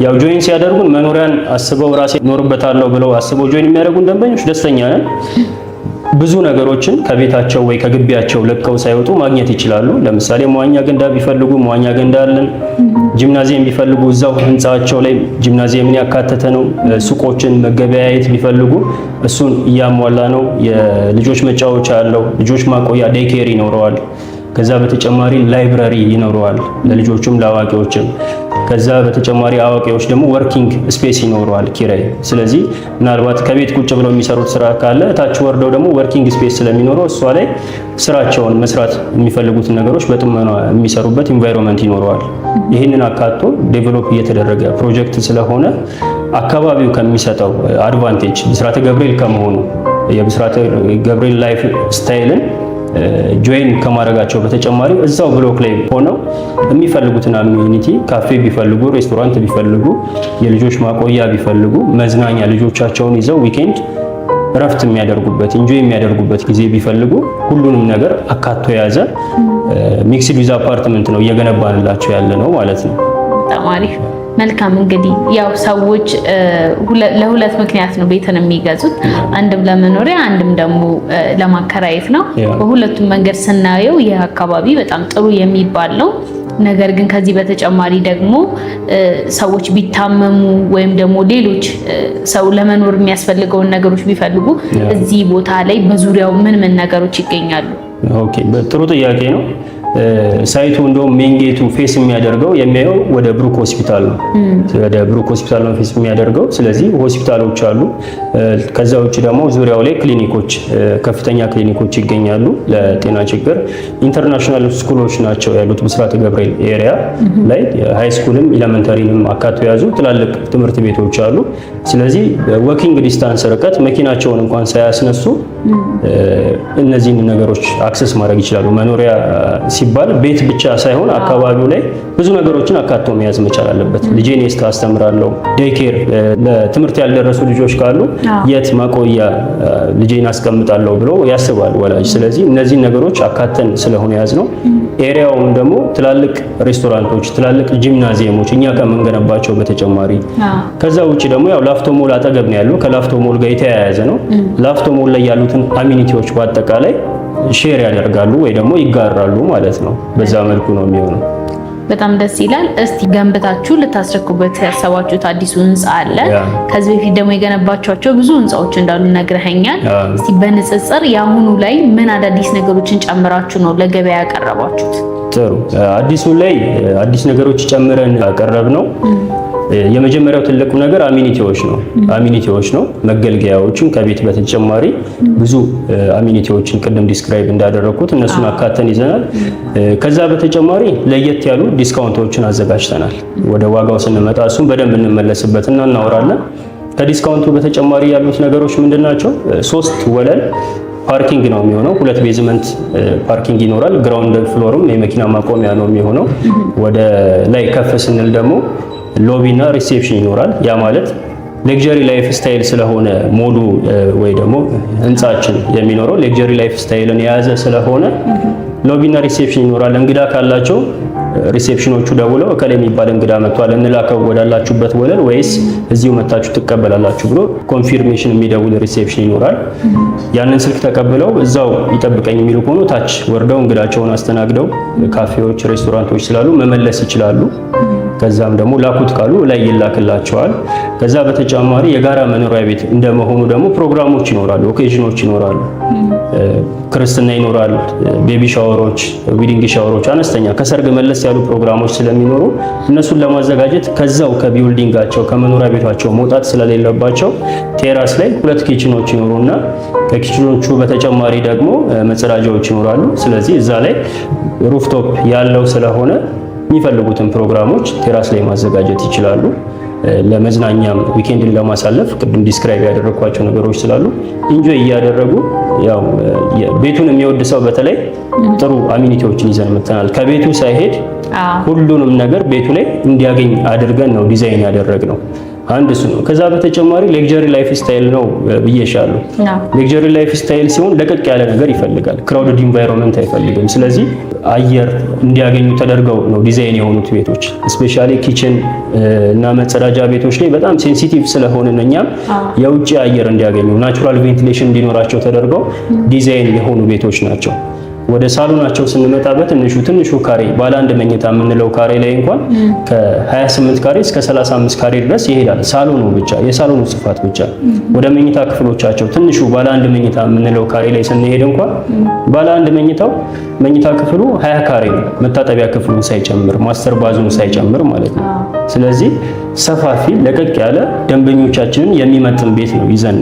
ያው ጆይን ሲያደርጉን መኖሪያን አስበው ራሴ ኖርበታለሁ ብለው አስበው ጆይን የሚያደርጉን ደንበኞች ደስተኛ ነን። ብዙ ነገሮችን ከቤታቸው ወይ ከግቢያቸው ለቀው ሳይወጡ ማግኘት ይችላሉ። ለምሳሌ መዋኛ ገንዳ ቢፈልጉ መዋኛ ገንዳ አለን። ጂምናዚየም ቢፈልጉ እዛው ህንጻቸው ላይ ጂምናዚየምን ያካተተ ነው። ሱቆችን መገበያየት ቢፈልጉ እሱን እያሟላ ነው። የልጆች መጫወቻ አለው። ልጆች ማቆያ ዴይኬር ይኖረዋል። ከዛ በተጨማሪ ላይብራሪ ይኖረዋል ለልጆችም ለአዋቂዎችም። ከዛ በተጨማሪ አዋቂዎች ደግሞ ወርኪንግ ስፔስ ይኖረዋል ኪራይ። ስለዚህ ምናልባት ከቤት ቁጭ ብለው የሚሰሩት ስራ ካለ ታች ወርደው ደግሞ ወርኪንግ ስፔስ ስለሚኖረው እሷ ላይ ስራቸውን መስራት የሚፈልጉትን ነገሮች በጥሞና የሚሰሩበት ኢንቫይሮንመንት ይኖረዋል። ይህንን አካቶ ዴቨሎፕ እየተደረገ ፕሮጀክት ስለሆነ አካባቢው ከሚሰጠው አድቫንቴጅ ብስራተ ገብርኤል ከመሆኑ የብስራተ ገብርኤል ላይፍ ስታይልን ጆይን ከማድረጋቸው በተጨማሪ እዛው ብሎክ ላይ ሆነው የሚፈልጉትን አሚኒቲ ካፌ ቢፈልጉ፣ ሬስቶራንት ቢፈልጉ፣ የልጆች ማቆያ ቢፈልጉ፣ መዝናኛ ልጆቻቸውን ይዘው ዊኬንድ እረፍት የሚያደርጉበት ኢንጆይ የሚያደርጉበት ጊዜ ቢፈልጉ ሁሉንም ነገር አካቶ የያዘ ሚክስድ ዩዝ አፓርትመንት ነው እየገነባንላቸው ያለ ነው ማለት ነው። በጣም አሪፍ። መልካም እንግዲህ ያው ሰዎች ለሁለት ምክንያት ነው ቤትን የሚገዙት፣ አንድም ለመኖሪያ አንድም ደግሞ ለማከራየት ነው። በሁለቱም መንገድ ስናየው ይህ አካባቢ በጣም ጥሩ የሚባል ነው። ነገር ግን ከዚህ በተጨማሪ ደግሞ ሰዎች ቢታመሙ ወይም ደግሞ ሌሎች ሰው ለመኖር የሚያስፈልገውን ነገሮች ቢፈልጉ እዚህ ቦታ ላይ በዙሪያው ምን ነገሮች ይገኛሉ? ኦኬ፣ ጥሩ ጥያቄ ነው። ሳይቱ እንደውም ሜንጌቱ ፌስ የሚያደርገው የሚያየው ወደ ብሩክ ሆስፒታል ነው። ወደ ብሩክ ሆስፒታል ነው ፌስ የሚያደርገው። ስለዚህ ሆስፒታሎች አሉ። ከዛ ውጭ ደግሞ ዙሪያው ላይ ክሊኒኮች፣ ከፍተኛ ክሊኒኮች ይገኛሉ ለጤና ችግር። ኢንተርናሽናል ስኩሎች ናቸው ያሉት ብስራተ ገብርኤል ኤሪያ ላይ ሃይ ስኩልም ኤሌመንተሪንም አካቶ የያዙ ትላልቅ ትምህርት ቤቶች አሉ። ስለዚህ ወኪንግ ዲስታንስ ርቀት መኪናቸውን እንኳን ሳያስነሱ እነዚህን ነገሮች አክሰስ ማድረግ ይችላሉ። መኖሪያ ሲባል ቤት ብቻ ሳይሆን አካባቢው ላይ ብዙ ነገሮችን አካቶ መያዝ መቻል አለበት። ልጄን የት አስተምራለሁ፣ ዴይኬር ለትምህርት ያልደረሱ ልጆች ካሉ የት ማቆያ ልጄን አስቀምጣለሁ ብሎ ያስባል ወላጅ። ስለዚህ እነዚህን ነገሮች አካተን ስለሆነ ያዝ ነው። ኤሪያውም ደግሞ ትላልቅ ሬስቶራንቶች፣ ትላልቅ ጂምናዚየሞች እኛ ከምንገነባቸው በተጨማሪ ከዛ ውጪ ደግሞ ያው ላፍቶ ሞል አጠገብ ነው ያለው። ከላፍቶ ሞል ጋር የተያያዘ ነው። ላፍቶ ሞል ላይ ያሉትን አሚኒቲዎች በአጠቃላይ ሼር ያደርጋሉ ወይ ደግሞ ይጋራሉ ማለት ነው። በዛ መልኩ ነው የሚሆነው። በጣም ደስ ይላል። እስቲ ገንብታችሁ ልታስረክቡበት ያሰባችሁት አዲሱ ህንጻ አለ። ከዚህ በፊት ደግሞ የገነባችኋቸው ብዙ ህንጻዎች እንዳሉ ነግረኸኛል። እስቲ በንጽጽር የአሁኑ ላይ ምን አዳዲስ ነገሮችን ጨምራችሁ ነው ለገበያ ያቀረባችሁት? ጥሩ። አዲሱ ላይ አዲስ ነገሮች ጨምረን ያቀረብ ነው። የመጀመሪያው ትልቁ ነገር አሚኒቲዎች ነው። መገልገያዎችን ከቤት በተጨማሪ ብዙ አሚኒቲዎችን ቅድም ዲስክራይብ እንዳደረኩት እነሱን አካተን ይዘናል። ከዛ በተጨማሪ ለየት ያሉ ዲስካውንቶችን አዘጋጅተናል። ወደ ዋጋው ስንመጣ እሱን በደንብ እንመለስበትና እናወራለን። ከዲስካውንቱ በተጨማሪ ያሉት ነገሮች ምንድናቸው? 3 ወለል ፓርኪንግ ነው የሚሆነው። 2 ቤዝመንት ፓርኪንግ ይኖራል። ግራውንድ ፍሎርም የመኪና ማቆሚያ ነው የሚሆነው። ወደ ላይ ከፍ ስንል ደግሞ ሎቢና ሪሴፕሽን ይኖራል። ያ ማለት ሌክዠሪ ላይፍ ስታይል ስለሆነ ሞዱ ወይ ደግሞ ህንጻችን የሚኖረው ሌክዠሪ ላይፍ ስታይልን የያዘ ስለሆነ ሎቢና ሪሴፕሽን ይኖራል። እንግዳ ካላቸው ሪሴፕሽኖቹ ደውለው እከሌ የሚባል እንግዳ መጥቷል እንላከው ወዳላችሁበት ወለል ወይስ እዚሁ መታችሁ ትቀበላላችሁ ብሎ ኮንፊርሜሽን የሚደውል ሪሴፕሽን ይኖራል። ያንን ስልክ ተቀብለው እዛው ይጠብቀኝ የሚሉ ከሆኑ ታች ወርደው እንግዳቸውን አስተናግደው ካፌዎች፣ ሬስቶራንቶች ስላሉ መመለስ ይችላሉ። ከዛም ደግሞ ላኩት ካሉ ላይ ይላክላቸዋል። ከዛ በተጨማሪ የጋራ መኖሪያ ቤት እንደመሆኑ ደግሞ ፕሮግራሞች ይኖራሉ፣ ኦኬዥኖች ይኖራሉ። ክርስትና ይኖራል፣ ቤቢ ሻወሮች፣ ዊዲንግ ሻወሮች፣ አነስተኛ ከሰርግ መለስ ያሉ ፕሮግራሞች ስለሚኖሩ እነሱን ለማዘጋጀት ከዛው ከቢልዲንጋቸው ከመኖሪያ ቤታቸው መውጣት ስለሌለባቸው ቴራስ ላይ 2 ኪችኖች ይኖሩና ከኪችኖቹ በተጨማሪ ደግሞ መጸዳጃዎች ይኖራሉ። ስለዚህ እዛ ላይ ሩፍቶፕ ያለው ስለሆነ የሚፈልጉትን ፕሮግራሞች ቴራስ ላይ ማዘጋጀት ይችላሉ። ለመዝናኛም ዊኬንድን ለማሳለፍ ቅድም ዲስክራይብ ያደረኳቸው ነገሮች ስላሉ ኢንጆይ እያደረጉ ያው ቤቱን የሚወድ ሰው በተለይ ጥሩ አሚኒቲዎችን ይዘን መጥተናል። ከቤቱ ሳይሄድ ሁሉንም ነገር ቤቱ ላይ እንዲያገኝ አድርገን ነው ዲዛይን ያደረግነው። አንድ እሱ ነው። ከዛ በተጨማሪ ሌክዠሪ ላይፍ ስታይል ነው ብዬሻለሁ። ሌክዠሪ ላይፍ ስታይል ሲሆን ለቀቅ ያለ ነገር ይፈልጋል። ክራውድድ ኢንቫይሮንመንት አይፈልግም። ስለዚህ አየር እንዲያገኙ ተደርገው ነው ዲዛይን የሆኑት ቤቶች። ስፔሻሊ ኪችን እና መጸዳጃ ቤቶች ላይ በጣም ሴንሲቲቭ ስለሆነ እኛም የውጭ አየር እንዲያገኙ ናቹራል ቬንቲሌሽን እንዲኖራቸው ተደርገው ዲዛይን የሆኑ ቤቶች ናቸው። ወደ ሳሎናቸው ስንመጣ በትንሹ ካሬ ባለ 1 መኝታ የምንለው ካሬ ላይ እንኳን ከ28 ካሬ እስከ 35 ካሬ ድረስ ይሄዳል። ሳሎኑ ብቻ የሳሎኑ ስፋት ብቻ። ወደ መኝታ ክፍሎቻቸው ትንሹ ባለ 1 መኝታ የምንለው ካሬ ላይ ስንሄድ እንኳን ባለ 1 መኝታው መኝታ ክፍሉ 20 ካሬ ነው፣ መታጠቢያ ክፍሉን ሳይጨምር ማስተር ባዙን ሳይጨምር ማለት ነው። ስለዚህ ሰፋፊ ለቀቅ ያለ ደንበኞቻችንን የሚመጥን ቤት ነው ይዘን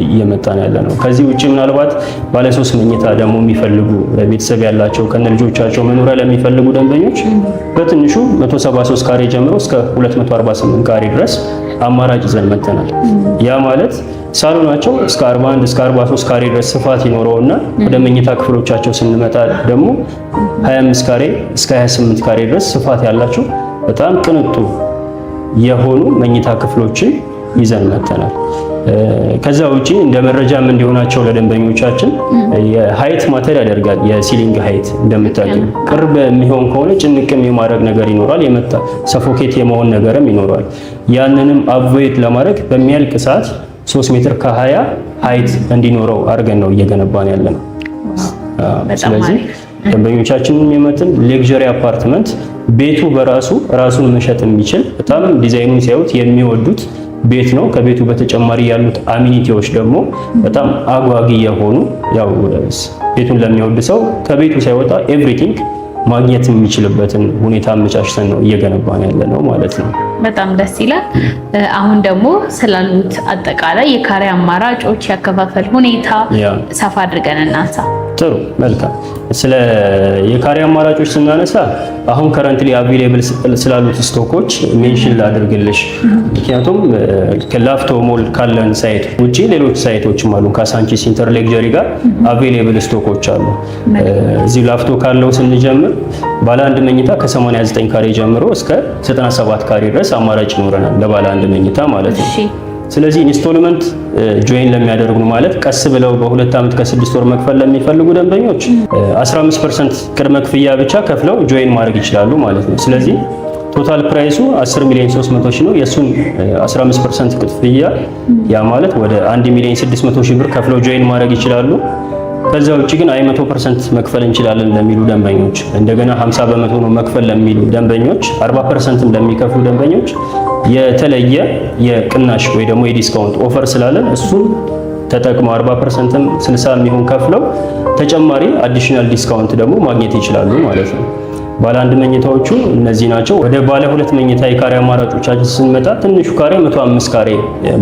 እየመጣን ያለ ነው። ከዚህ ውጪ ምናልባት ባለ 3 መኝታ ደግሞ የሚፈልጉ ቤተሰብ ያላቸው ከነልጆቻቸው መኖሪያ ለሚፈልጉ ደንበኞች በትንሹ 173 ካሬ ጀምሮ እስከ 248 ካሬ ድረስ አማራጭ ይዘን መጥተናል። ያ ማለት ሳሎናቸው እስከ 41 እስከ 43 ካሬ ድረስ ስፋት ይኖረውና ወደ መኝታ ክፍሎቻቸው ስንመጣ ደግሞ 25 ካሬ እስከ 28 ካሬ ድረስ ስፋት ያላቸው በጣም ቅንጡ የሆኑ መኝታ ክፍሎችን ይዘን መጥተናል። ከዛ ውጪ እንደ መረጃም እንዲሆናቸው ለደንበኞቻችን የሃይት ማተር ያደርጋል። የሲሊንግ ሃይት እንደምታውቁ ቅርብ የሚሆን ከሆነ ጭንቅም የማድረግ ነገር ይኖራል፣ የመጣ ሰፎኬት የመሆን ነገርም ይኖራል። ያንንም አቮይድ ለማድረግ በሚያልቅ ሰዓት 3 ሜትር ከ20 ሃይት እንዲኖረው አድርገን ነው እየገነባን ያለ ነው። ስለዚህ ደንበኞቻችንን የሚመጥን ሌክዠሪ አፓርትመንት ቤቱ በራሱ ራሱን መሸጥ የሚችል በጣም ዲዛይኑን ሲያዩት የሚወዱት ቤት ነው። ከቤቱ በተጨማሪ ያሉት አሚኒቲዎች ደግሞ በጣም አጓጊ የሆኑ ያው ቤቱን ለሚወድ ሰው ከቤቱ ሳይወጣ ኤቭሪቲንግ ማግኘት የሚችልበትን ሁኔታ አመቻችተን ነው እየገነባን ያለ ነው ማለት ነው። በጣም ደስ ይላል። አሁን ደግሞ ስላሉት አጠቃላይ የካሬ አማራጮች ያከፋፈል ሁኔታ ሰፋ አድርገን እናንሳ። ጥሩ መልካም። ስለ የካሬ አማራጮች ስናነሳ አሁን ከረንትሊ አቬሌብል ስላሉት ስቶኮች ሜንሽን ላድርግልሽ። ምክንያቱም ከላፍቶ ሞል ካለን ሳይት ውጪ ሌሎች ሳይቶችም አሉ። ካሳንቺስ ኢንተር ሌክዠሪ ጋር አቬሌብል ስቶኮች አሉ። እዚህ ላፍቶ ካለው ስንጀምር ባለ 1 መኝታ ከ89 ካሬ ጀምሮ እስከ 97 ካሬ ድረስ አማራጭ ይኖረናል ለባለ 1 መኝታ ማለት ነው። ስለዚህ ኢንስቶልመንት ጆይን ለሚያደርጉ ማለት ቀስ ብለው በ2 ዓመት ከ6 ወር መክፈል ለሚፈልጉ ደንበኞች 15% ቅድመ ክፍያ ብቻ ከፍለው ጆይን ማድረግ ይችላሉ ማለት ነው። ስለዚህ ቶታል ፕራይሱ 10,300,000 ነው። የሱን 15% ክፍያ ያ ማለት ወደ 1,600,000 ብር ከፍለው ጆይን ማድረግ ይችላሉ። ከዛ ውጪ ግን 100% መክፈል እንችላለን ለሚሉ ደንበኞች፣ እንደገና 50% ነው መክፈል ለሚሉ ደንበኞች፣ 40%ም ለሚከፍሉ ደንበኞች የተለየ የቅናሽ ወይ ደግሞ የዲስካውንት ኦፈር ስላለን እሱን ተጠቅመው 40%ም 60 የሚሆን ከፍለው ተጨማሪ አዲሽናል ዲስካውንት ደግሞ ማግኘት ይችላሉ ማለት ነው። ባለ 1 መኝታዎቹ እነዚህ ናቸው። ወደ ባለ 2 መኝታ የካሬ አማራጮቻችን ስንመጣ ትንሹ ካሬ 105 ካሬ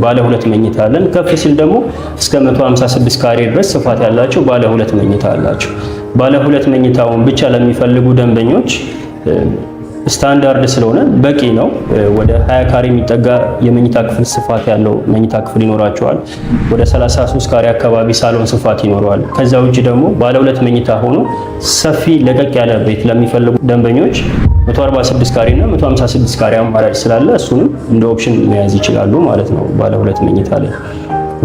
ባለ 2 መኝታ አለን። ከፍ ሲል ደግሞ እስከ 156 ካሬ ድረስ ስፋት ያላቸው ባለ 2 መኝታ አላቸው። ባለ 2 መኝታውን ብቻ ለሚፈልጉ ደንበኞች ስታንዳርድ ስለሆነ በቂ ነው። ወደ 20 ካሬ የሚጠጋ የመኝታ ክፍል ስፋት ያለው መኝታ ክፍል ይኖራቸዋል። ወደ 33 ካሬ አካባቢ ሳሎን ስፋት ይኖረዋል። ከዛ ውጭ ደግሞ ባለ 2 መኝታ ሆኖ ሰፊ ለቀቅ ያለ ቤት ለሚፈልጉ ደንበኞች 146 ካሬ እና 156 ካሬ አማራጭ ስላለ እሱንም እንደ ኦፕሽን መያዝ ይችላሉ ማለት ነው ባለ 2 መኝታ ላይ።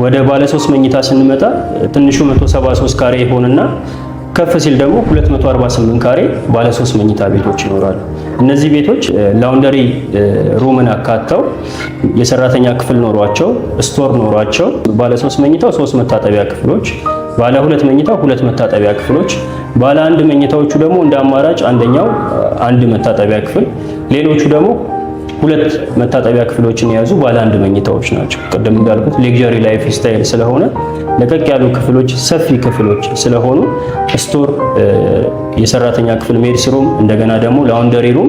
ወደ ባለ 3 መኝታ ስንመጣ ትንሹ 173 ካሬ ይሆንና ከፍ ሲል ደግሞ 248 ካሬ ባለ 3 መኝታ ቤቶች ይኖራሉ። እነዚህ ቤቶች ላውንደሪ ሩምን አካተው የሰራተኛ ክፍል ኖሯቸው ስቶር ኖሯቸው ባለ 3 መኝታው 3 መታጠቢያ ክፍሎች፣ ባለ 2 መኝታው 2 መታጠቢያ ክፍሎች፣ ባለ 1 መኝታዎቹ ደግሞ እንደ አማራጭ አንደኛው 1 መታጠቢያ ክፍል፣ ሌሎቹ ደግሞ 2 መታጠቢያ ክፍሎችን የያዙ ባለ 1 መኝታዎች ናቸው። ቅድም እንዳልኩት ሌክዠሪ ላይፍ ስታይል ስለሆነ ለቀቅ ያሉ ክፍሎች፣ ሰፊ ክፍሎች ስለሆኑ ስቶር፣ የሰራተኛ ክፍል፣ ሜድስ ሩም፣ እንደገና ደግሞ ላውንደሪ ሩም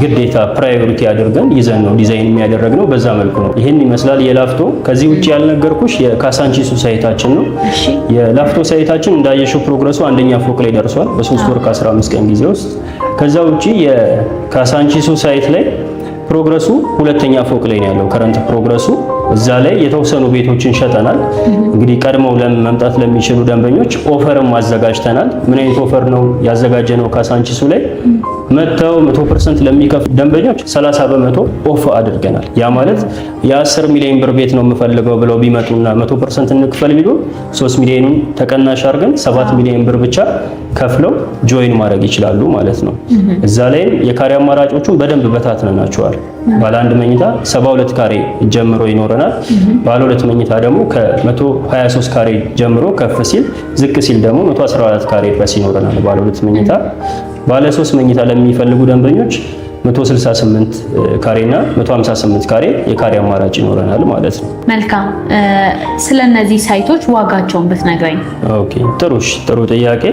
ግዴታ ፕራዮሪቲ አድርገን ይዘን ነው ዲዛይን የሚያደርግነው። በዛ መልኩ ነው። ይሄን ይመስላል የላፍቶ። ከዚህ ውጪ ያልነገርኩሽ የካሳንቺሱ ሳይታችን ነው። የላፍቶ ሳይታችን እንዳየሽው ፕሮግረሱ አንደኛ ፎቅ ላይ ደርሷል በ3 ወር ከ15 ቀን ጊዜ ውስጥ። ከዛ ውጪ የካሳንቺሱ ሳይት ላይ ፕሮግረሱ ሁለተኛ ፎቅ ላይ ነው ያለው ከረንት ፕሮግረሱ። እዛ ላይ የተወሰኑ ቤቶችን ሸጠናል። እንግዲህ ቀድመው መምጣት ለሚችሉ ደንበኞች ኦፈርም አዘጋጅተናል። ምን አይነት ኦፈር ነው ያዘጋጀነው? ካሳንቺሱ ላይ መተው 100% ለሚከፍሉ ደንበኞች 30 በመቶ ኦፍ አድርገናል። ያ ማለት የ10 ሚሊዮን ብር ቤት ነው የምፈልገው ብለው ቢመጡና 100% እንክፈል ቢሉ 3 ሚሊዮኑን ተቀናሽ አድርገን 7 ሚሊዮን ብር ብቻ ከፍለው ጆይን ማድረግ ይችላሉ ማለት ነው። እዛ ላይም የካሬ አማራጮቹን በደንብ በታትነናቸዋል። ባለ 1 መኝታ 72 ካሬ ጀምሮ ይኖረናል። ባለ 2 መኝታ ደግሞ ከ123 ካሬ ጀምሮ ከፍ ሲል ዝቅ ሲል ደግሞ 114 ካሬ ድረስ ይኖረናል ባለ 2 መኝታ። ባለ 3 መኝታ ለሚፈልጉ ደንበኞች 168 ካሬና 158 ካሬ የካሬ አማራጭ ይኖረናል ማለት ነው። መልካም። ስለነዚህ ሳይቶች ዋጋቸውን ብትነግረኝ። ኦኬ፣ ጥሩ ጥያቄ።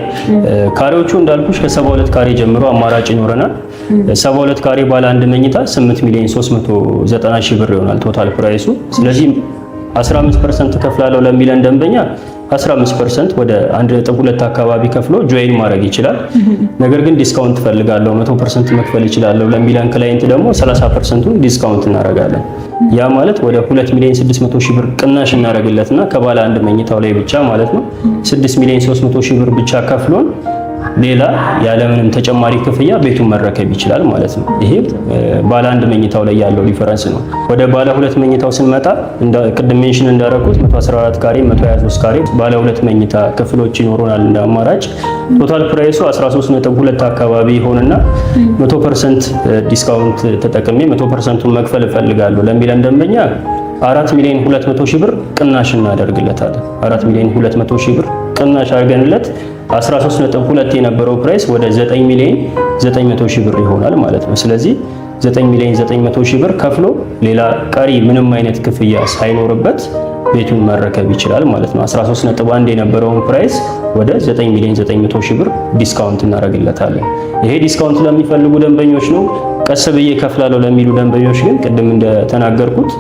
ካሬዎቹ እንዳልኩሽ ከ72 ካሬ ጀምሮ አማራጭ ይኖረናል። 72 ካሬ ባለ 1 መኝታ 8 ሚሊዮን 390 ሺህ ብር ይሆናል ቶታል ፕራይሱ። ስለዚህ 15% ከፍላለሁ ለሚለን ደንበኛ 15% ወደ 1.2 አካባቢ ከፍሎ ጆይን ማድረግ ይችላል። ነገር ግን ዲስካውንት ፈልጋለሁ 100% መክፈል ይችላል ለሚለን ክላይንት ደግሞ 30%ን ዲስካውንት እናደርጋለን። ያ ማለት ወደ 2 ሚሊዮን 600 ሺህ ብር ቅናሽ እናደርግለትና ከባለ 1 መኝታው ላይ ብቻ ማለት ነው 6 ሚሊዮን 300 ሺህ ብር ብቻ ከፍሎን ሌላ ያለምንም ተጨማሪ ክፍያ ቤቱን መረከብ ይችላል ማለት ነው። ይሄ ባለ 1 መኝታው ላይ ያለው ዲፈረንስ ነው። ወደ ባለ 2 መኝታው ስንመጣ ቅድም ሜንሽን እንዳደረኩት 114 ካሬ 123 ካሬ ባለ 2 መኝታ ክፍሎች ይኖሩናል እንደ አማራጭ። ቶታል ፕራይሱ 13.2 አካባቢ ይሆንና 100% ዲስካውንት ተጠቅሜ 100%ን መክፈል እፈልጋለሁ ለሚለን ደንበኛ 4 ሚሊዮን 200 ሺህ ብር ቅናሽ እናደርግለታለን። 4 ሚሊዮን 200 ሺህ ብር ቅናሽ አድርገንለት 13.2 የነበረው ፕራይስ ወደ 9 ሚሊዮን 900 ሺህ ብር ይሆናል ማለት ነው። ስለዚህ 9 ሚሊዮን 900 ሺህ ብር ከፍሎ ሌላ ቀሪ ምንም አይነት ክፍያ ሳይኖርበት ቤቱን መረከብ ይችላል ማለት ነው። 13.1 የነበረውን ፕራይስ ወደ 9 ሚሊዮን 900 ሺህ ብር ዲስካውንት እናደርግለታለን። ይሄ ዲስካውንት ለሚፈልጉ ደንበኞች ነው። ቀስ ብዬ ከፍላለሁ ለሚሉ ደንበኞች ግን ቅድም እንደተናገርኩት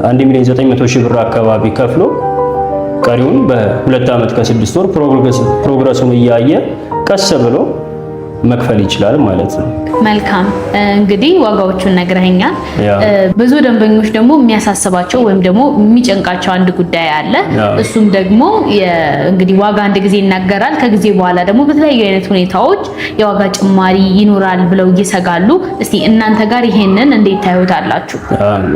1 ሚሊዮን 900 ሺህ ብር አካባቢ ከፍሎ ቀሪውን በ2 ዓመት ከ6 ወር ፕሮግረሱን እያየ ቀስ ብሎ መክፈል ይችላል ማለት ነው። መልካም እንግዲህ ዋጋዎቹን ነግረኸኛል። ብዙ ደንበኞች ደግሞ የሚያሳስባቸው ወይም ደግሞ የሚጨንቃቸው አንድ ጉዳይ አለ። እሱም ደግሞ እንግዲህ ዋጋ አንድ ጊዜ ይናገራል፣ ከጊዜ በኋላ ደግሞ በተለያዩ አይነት ሁኔታዎች የዋጋ ጭማሪ ይኖራል ብለው ይሰጋሉ። እስቲ እናንተ ጋር ይሄንን እንዴት ታዩታላችሁ?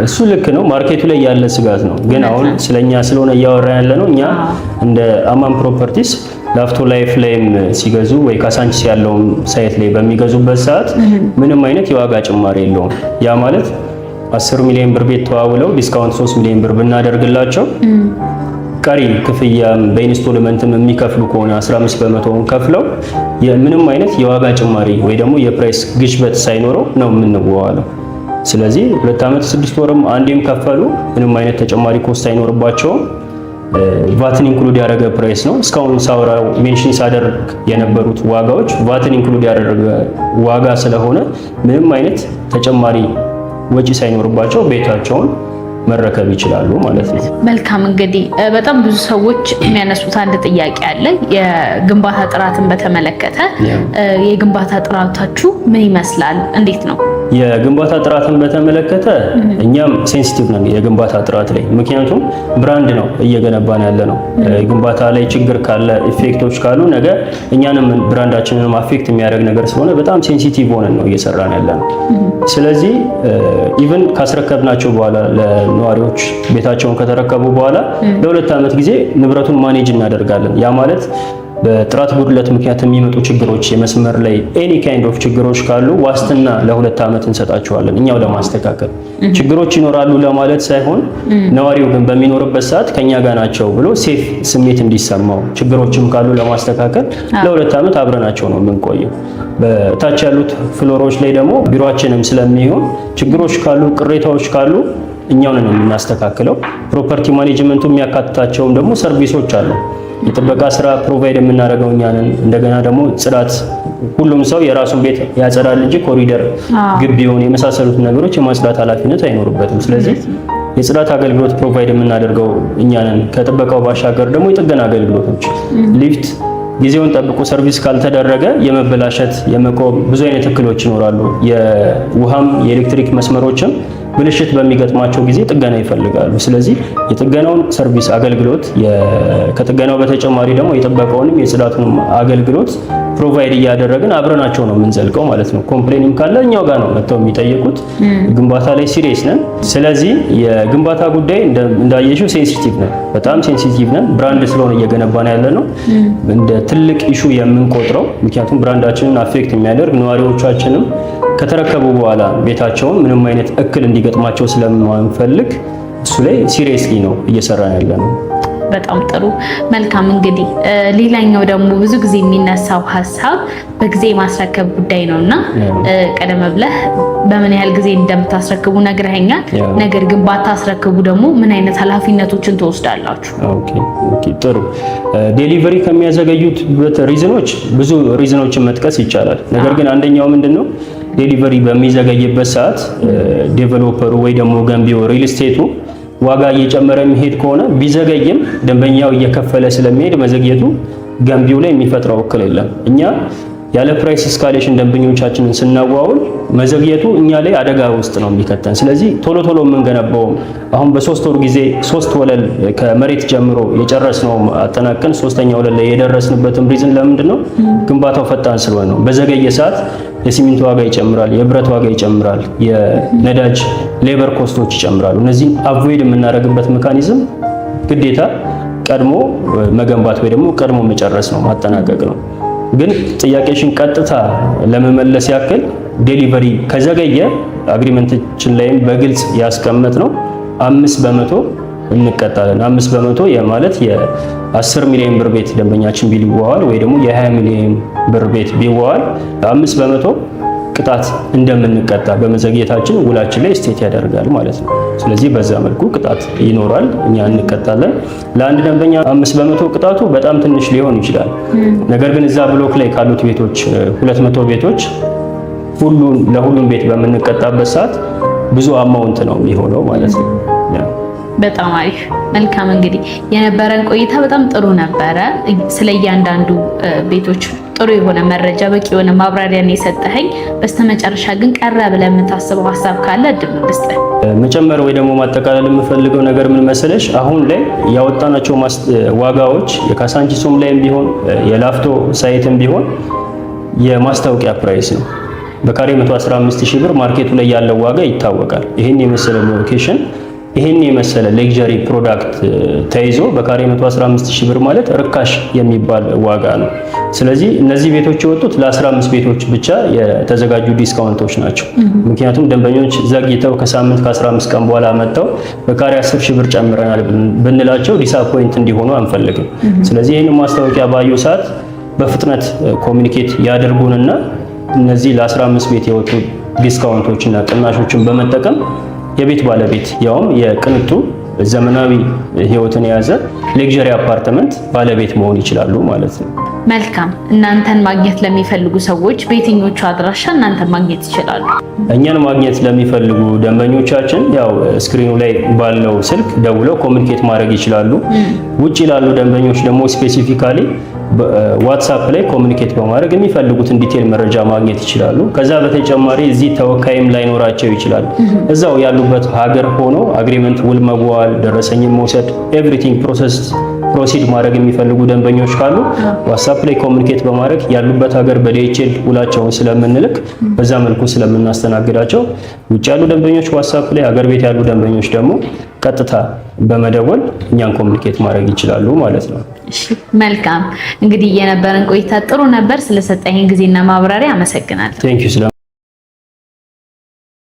እሱ ልክ ነው፣ ማርኬቱ ላይ ያለ ስጋት ነው። ግን አሁን ስለኛ ስለሆነ እያወራን ያለ ነው። እኛ እንደ አማን ፕሮፐርቲስ ላፍቶ ላይፍ ላይም ሲገዙ ወይ ካሳንቺስ ያለውን ሳይት ላይ በሚገዙበት ሰዓት ምንም አይነት የዋጋ ጭማሪ የለውም። ያ ማለት 10 ሚሊዮን ብር ቤት ተዋውለው ዲስካውንት 3 ሚሊዮን ብር ብናደርግላቸው ቀሪ ክፍያም በኢንስቶልመንትም የሚከፍሉ ከሆነ 15 በመቶውን ከፍለው ምንም አይነት የዋጋ ጭማሪ ወይ ደግሞ የፕራይስ ግሽበት ሳይኖረው ነው የምንዋዋለው። ስለዚህ 2 ዓመት 6 ወርም አንዴም ከፈሉ ምንም አይነት ተጨማሪ ኮስት አይኖርባቸውም። ቫትን ኢንክሉድ ያደረገ ፕራይስ ነው። እስካሁን ሳወራው ሜንሽን ሳደርግ የነበሩት ዋጋዎች ቫትን ኢንክሉድ ያደረገ ዋጋ ስለሆነ ምንም አይነት ተጨማሪ ወጪ ሳይኖርባቸው ቤታቸውን መረከብ ይችላሉ ማለት ነው። መልካም እንግዲህ በጣም ብዙ ሰዎች የሚያነሱት አንድ ጥያቄ አለ። የግንባታ ጥራትን በተመለከተ የግንባታ ጥራታችሁ ምን ይመስላል? እንዴት ነው? የግንባታ ጥራትን በተመለከተ እኛም ሴንሲቲቭ ነን የግንባታ ጥራት ላይ። ምክንያቱም ብራንድ ነው እየገነባን ያለ ነው። ግንባታ ላይ ችግር ካለ ኢፌክቶች ካሉ ነገ እኛንም ብራንዳችንንም አፌክት የሚያደርግ ነገር ስለሆነ በጣም ሴንሲቲቭ ሆነን ነው እየሰራን ያለ ነው። ስለዚህ ኢቭን ካስረከብናቸው በኋላ ለነዋሪዎች ቤታቸውን ከተረከቡ በኋላ ለ2 ዓመት ጊዜ ንብረቱን ማኔጅ እናደርጋለን። ያ ማለት በጥራት ጉድለት ምክንያት የሚመጡ ችግሮች የመስመር ላይ ኤኒ ካይንድ ኦፍ ችግሮች ካሉ ዋስትና ለ2 ዓመት እንሰጣቸዋለን እኛው ለማስተካከል። ችግሮች ይኖራሉ ለማለት ሳይሆን ነዋሪው ግን በሚኖርበት ሰዓት ከኛ ጋር ናቸው ብሎ ሴፍ ስሜት እንዲሰማው ችግሮችም ካሉ ለማስተካከል ለ2 ዓመት አብረናቸው ነው የምንቆየው። በታች ያሉት ፍሎሮች ላይ ደግሞ ቢሮአችንም ስለሚሆን ችግሮች ካሉ ቅሬታዎች ካሉ እኛው ነን የምናስተካክለው። ፕሮፐርቲ ማኔጅመንቱ የሚያካትታቸውም ደግሞ ሰርቪሶች አሉ። የጥበቃ ስራ ፕሮቫይድ የምናደርገው እኛ ነን። እንደገና ደግሞ ጽዳት፣ ሁሉም ሰው የራሱን ቤት ያጸዳል እንጂ ኮሪደር፣ ግቢውን የመሳሰሉት ነገሮች የማጽዳት ኃላፊነት አይኖርበትም። ስለዚህ የጽዳት አገልግሎት ፕሮቫይድ የምናደርገው እኛ ነን። ከጥበቃው ባሻገር ደግሞ የጥገና አገልግሎቶች ሊፍት ጊዜውን ጠብቆ ሰርቪስ ካልተደረገ የመበላሸት የመቆም ብዙ አይነት እክሎች ይኖራሉ። የውሃም የኤሌክትሪክ መስመሮችም ብልሽት በሚገጥማቸው ጊዜ ጥገና ይፈልጋሉ። ስለዚህ የጥገናውን ሰርቪስ አገልግሎት ከጥገናው በተጨማሪ ደግሞ የጥበቃውንም የጽዳቱንም አገልግሎት ፕሮቫይድ እያደረግን አብረናቸው ነው የምንዘልቀው ማለት ነው። ኮምፕሌንም ካለ እኛው ጋር ነው መጥተው የሚጠይቁት። ግንባታ ላይ ሲሪየስ ነን። ስለዚህ የግንባታ ጉዳይ እንዳየሽው ሴንሲቲቭ ነን፣ በጣም ሴንሲቲቭ ነን። ብራንድ ስለሆነ እየገነባን ያለ ነው እንደ ትልቅ ኢሹ የምንቆጥረው። ምክንያቱም ብራንዳችንን አፌክት የሚያደርግ ነዋሪዎቻችንም ከተረከቡ በኋላ ቤታቸውን ምንም አይነት እክል እንዲገጥማቸው ስለማንፈልግ እሱ ላይ ሲሪየስሊ ነው እየሰራን ያለ ነው። በጣም ጥሩ መልካም። እንግዲህ ሌላኛው ደግሞ ብዙ ጊዜ የሚነሳው ሀሳብ በጊዜ ማስረከብ ጉዳይ ነውና ቀደም ብለህ በምን ያህል ጊዜ እንደምታስረክቡ ነግረኸኛል። ነገር ግን ባታስረክቡ ደግሞ ምን አይነት ኃላፊነቶችን ትወስዳላችሁ? ኦኬ ጥሩ። ዴሊቨሪ ከሚያዘገዩት ሪዝኖች ብዙ ሪዝኖችን መጥቀስ ይቻላል። ነገር ግን አንደኛው ምንድነው ዴሊቨሪ በሚዘገይበት ሰዓት ዴቨሎፐሩ ወይ ደግሞ ገንቢው ሪል ስቴቱ ዋጋ እየጨመረ የሚሄድ ከሆነ ቢዘገይም ደንበኛው እየከፈለ ስለሚሄድ መዘግየቱ ገንቢው ላይ የሚፈጥረው እክል የለም። እኛ ያለ ፕራይስ እስካሌሽን ደንበኞቻችንን ስናዋውል መዘግየቱ እኛ ላይ አደጋ ውስጥ ነው የሚከተን። ስለዚህ ቶሎ ቶሎ የምንገነባው አሁን በ3 ወር ጊዜ 3 ወለል ከመሬት ጀምሮ የጨረስነው አጠናቀን 3ኛ ወለል ላይ የደረስንበትም ሪዝን ለምንድን ነው? ግንባታው ፈጣን ስለሆነ ነው። በዘገየ ሰዓት የሲሚንቶ ዋጋ ይጨምራል፣ የብረት ዋጋ ይጨምራል፣ የነዳጅ ሌበር ኮስቶች ይጨምራሉ። እነዚህን አቮይድ የምናደርግበት ሜካኒዝም ግዴታ ቀድሞ መገንባት ወይ ደግሞ ቀድሞ መጨረስ ነው፣ ማጠናቀቅ ነው። ግን ጥያቄሽን ቀጥታ ለመመለስ ያክል ዴሊቨሪ ከዘገየ አግሪመንታችን ላይም በግልጽ ያስቀመጥ ነው 5% እንቀጣለን። 5% የማለት የ10 ሚሊዮን ብር ቤት ደንበኛችን ቢዋዋል ወይ ደግሞ የ20 ሚሊዮን ብር ቤት ቢዋዋል 5% ቅጣት እንደምንቀጣ በመዘግየታችን ውላችን ላይ ስቴት ያደርጋል ማለት ነው። ስለዚህ በዛ መልኩ ቅጣት ይኖራል፣ እኛ እንቀጣለን። ለአንድ ደንበኛ 5% ቅጣቱ በጣም ትንሽ ሊሆን ይችላል። ነገር ግን እዛ ብሎክ ላይ ካሉት ቤቶች 200 ቤቶች ለሁሉም ቤት በምንቀጣበት ሰዓት ብዙ አማውንት ነው የሚሆነው ማለት ነው። በጣም አሪፍ መልካም። እንግዲህ የነበረን ቆይታ በጣም ጥሩ ነበረ። ስለ እያንዳንዱ ቤቶች ጥሩ የሆነ መረጃ፣ በቂ የሆነ ማብራሪያ ነው የሰጠኸኝ። በስተመጨረሻ ግን ቀረ ብለህ የምታስበው ሀሳብ ካለ እድል ልስጥህ። መጨመር ወይ ደግሞ ማጠቃለል የምፈልገው ነገር ምን መሰለሽ፣ አሁን ላይ ያወጣናቸው ዋጋዎች የካሳንቺሶም ላይም ቢሆን የላፍቶ ሳይትም ቢሆን የማስታወቂያ ፕራይስ ነው። በካሬ 115,000 ብር ማርኬቱ ላይ ያለው ዋጋ ይታወቃል። ይሄን የመሰለ ሎኬሽን ይሄን የመሰለ ሌክዠሪ ፕሮዳክት ተይዞ በካሬ 115,000 ብር ማለት ርካሽ የሚባል ዋጋ ነው። ስለዚህ እነዚህ ቤቶች የወጡት ለ15 ቤቶች ብቻ የተዘጋጁ ዲስካውንቶች ናቸው። ምክንያቱም ደንበኞች ዘግይተው ከሳምንት ከ15 ቀን በኋላ መጥተው በካሬ 10,000 ብር ጨምረናል ብንላቸው ዲስአፖይንት እንዲሆኑ አንፈልግም። ስለዚህ ይህን ማስታወቂያ ባዩ ሰዓት በፍጥነት ኮሚኒኬት ያደርጉንና እነዚህ ለ15 ቤት የወጡ ዲስካውንቶችና ቅናሾችን በመጠቀም የቤት ባለቤት ያውም የቅንጡ ዘመናዊ ህይወትን የያዘ ሌክዠሪ አፓርትመንት ባለቤት መሆን ይችላሉ ማለት ነው። መልካም እናንተን ማግኘት ለሚፈልጉ ሰዎች በየትኞቹ አድራሻ እናንተን ማግኘት ይችላሉ? እኛን ማግኘት ለሚፈልጉ ደንበኞቻችን ያው ስክሪኑ ላይ ባለው ስልክ ደውለው ኮሙኒኬት ማድረግ ይችላሉ። ውጪ ላሉ ደንበኞች ደግሞ ስፔሲፊካሊ ዋትስአፕ ላይ ኮሙኒኬት በማድረግ የሚፈልጉትን ዲቴል መረጃ ማግኘት ይችላሉ። ከዛ በተጨማሪ እዚህ ተወካይም ላይኖራቸው ይችላል። እዛው ያሉበት ሀገር ሆኖ አግሪመንት ውል መዋል፣ ደረሰኝን መውሰድ ኤቭሪቲንግ ፕሮሲድ ማድረግ የሚፈልጉ ደንበኞች ካሉ ዋትስአፕ ላይ ኮሙኒኬት በማድረግ ያሉበት ሀገር በዲኤችኤል ውላቸውን ስለምንልክ በዛ መልኩ ስለምናስተናግዳቸው ውጭ ያሉ ደንበኞች ዋትስአፕ ላይ፣ ሀገር ቤት ያሉ ደንበኞች ደግሞ ቀጥታ በመደወል እኛን ኮሙኒኬት ማድረግ ይችላሉ ማለት ነው። እሺ መልካም እንግዲህ የነበረን ቆይታ ጥሩ ነበር። ስለሰጠኝ ጊዜና ማብራሪያ አመሰግናለሁ። ቴንክ ዩ።